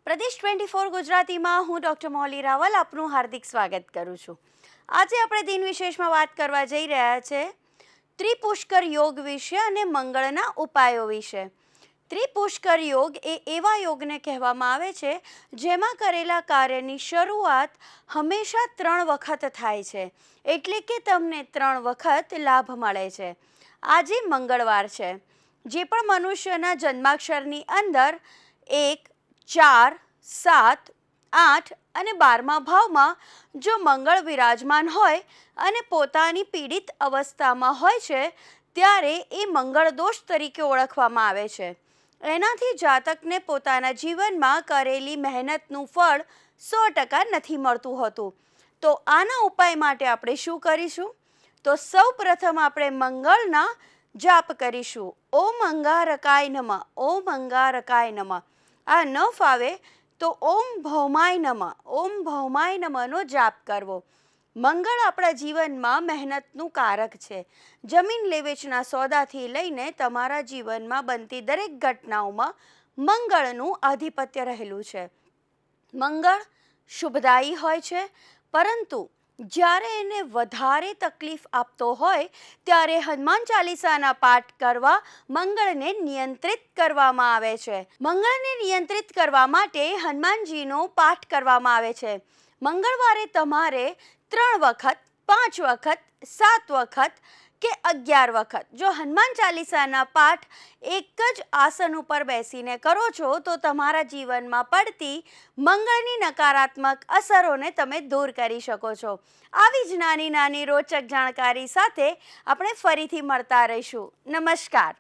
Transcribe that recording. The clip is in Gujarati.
પ્રદેશ 24 ગુજરાતીમાં હું ડૉક્ટર મોલી રાવલ આપનું હાર્દિક સ્વાગત કરું છું। આજે આપણે દિન વિશેષમાં વાત કરવા જઈ રહ્યા છે ત્રિપુષ્કર યોગ વિશે અને મંગળના ઉપાયો વિશે। ત્રિપુષ્કર યોગ એ એવા યોગને કહેવામાં આવે છે જેમાં કરેલા કાર્યની શરૂઆત હંમેશા 3 વખત થાય છે, એટલે કે તમને 3 વખત લાભ મળે છે। આજે મંગળવાર છે, જે પણ મનુષ્યના જન્માક્ષરની અંદર 1, 4, 7, 8 અને 12મા ભાવમાં જો મંગળ વિરાજમાન હોય અને પોતાની પીડિત અવસ્થામાં હોય છે ત્યારે એ મંગળ દોષ તરીકે ઓળખવામાં આવે છે। એનાથી જાતકને પોતાના જીવનમાં કરેલી મહેનતનું ફળ 100% નથી મળતું હોતું। તો આના ઉપાય માટે આપણે શું કરીશું? તો સૌ પ્રથમ આપણે મંગળના જાપ કરીશું। ઓમ અંગારકાય નમઃ, ઓમ અંગારકાય નમઃ। આ ન ફાવે તો ઓમ ભૌમાય નમઃ, ઓમ ભૌમાય નમઃનો જાપ કરવો। મંગળ આપણા જીવનમાં મહેનતનું કારક છે। જમીન લેવેચના સોદાથી લઈને તમારા જીવનમાં બનતી દરેક ઘટનાઓમાં મંગળનું આધિપત્ય રહેલું છે। મંગળ શુભદાયી હોય છે, પરંતુ જ્યારે એને વધારે તકલીફ આપતો હોય ત્યારે હનુમાન ચાલીસાના પાઠ કરવા મંગળને નિયંત્રિત કરવામાં આવે છે। મંગળને નિયંત્રિત કરવા માટે હનુમાનજીનો પાઠ કરવામાં આવે છે। મંગળવારે તમારે 3 વખત, 5 વખત, 7 વખત કે 11 વખત જો હનુમાન ચાલીસાના પાઠ એક જ આસન ઉપર બેસીને કરો છો તો તમારા જીવનમાં પડતી મંગળની નકારાત્મક અસરોને તમે દૂર કરી શકો છો। આવી જ નાની નાની રોચક જાણકારી સાથે આપણે ફરીથી મળતા રહીશું। નમસ્કાર।